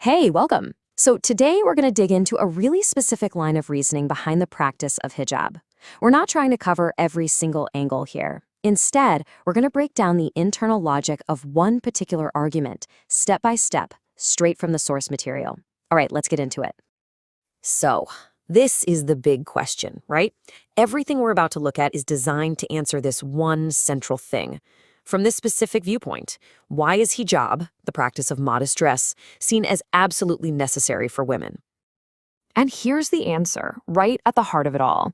Hey, welcome. So today we're going to dig into a really specific line of reasoning behind the practice of hijab. We're not trying to cover every single angle here. Instead, we're going to break down the internal logic of one particular argument, step by step, straight from the source material. All right, let's get into it. So, this is the big question, right? Everything we're about to look at is designed to answer this one central thing. From this specific viewpoint, why is hijab, the practice of modest dress, seen as absolutely necessary for women? And here's the answer, right at the heart of it all.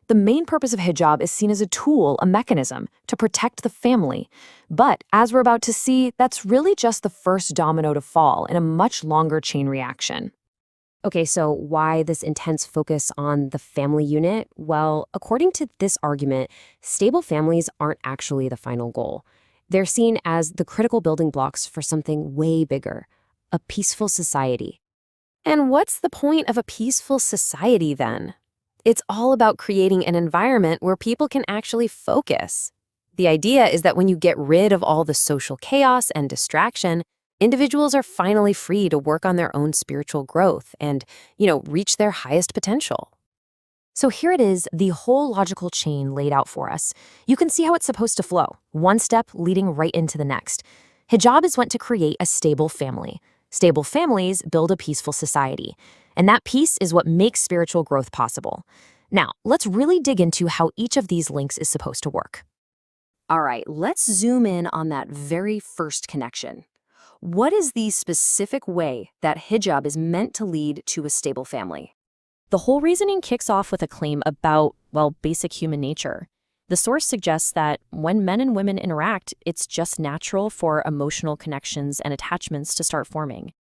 The main purpose of hijab is seen as a tool, a mechanism, to protect the family. But as we're about to see, that's really just the first domino to fall in a much longer chain reaction. Okay, so why this intense focus on the family unit? Well, according to this argument, stable families aren't actually the final goal. They're seen as the critical building blocks for something way bigger, a peaceful society. And what's the point of a peaceful society then? It's all about creating an environment where people can actually focus. The idea is that when you get rid of all the social chaos and distraction, individuals are finally free to work on their own spiritual growth and, reach their highest potential. So here it is, the whole logical chain laid out for us. You can see how it's supposed to flow, one step leading right into the next. Hijab is meant to create a stable family. Stable families build a peaceful society. And that peace is what makes spiritual growth possible. Now, let's really dig into how each of these links is supposed to work. All right, let's zoom in on that very first connection. What is the specific way that hijab is meant to lead to a stable family? The whole reasoning kicks off with a claim about, basic human nature. The source suggests that when men and women interact, it's just natural for emotional connections and attachments to start forming.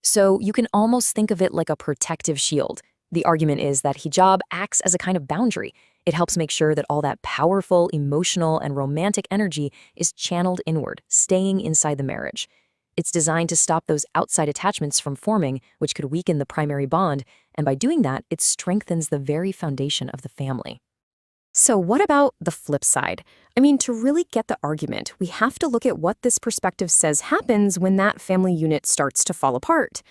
So you can almost think of it like a protective shield. The argument is that hijab acts as a kind of boundary. It helps make sure that all that powerful, emotional, and romantic energy is channeled inward, staying inside the marriage. It's designed to stop those outside attachments from forming, which could weaken the primary bond, and by doing that, it strengthens the very foundation of the family. So what about the flip side? To really get the argument, we have to look at what this perspective says happens when that family unit starts to fall apart.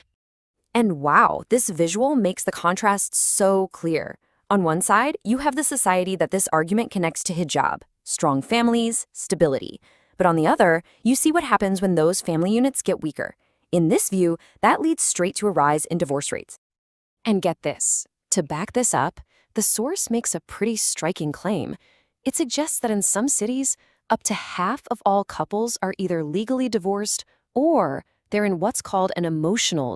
And wow, this visual makes the contrast so clear. On one side, you have the society that this argument connects to hijab, strong families, stability. But on the other, you see what happens when those family units get weaker. In this view, that leads straight to a rise in divorce rates. And get this, to back this up, the source makes a pretty striking claim. It suggests that in some cities, up to half of all couples are either legally divorced or they're in what's called an emotional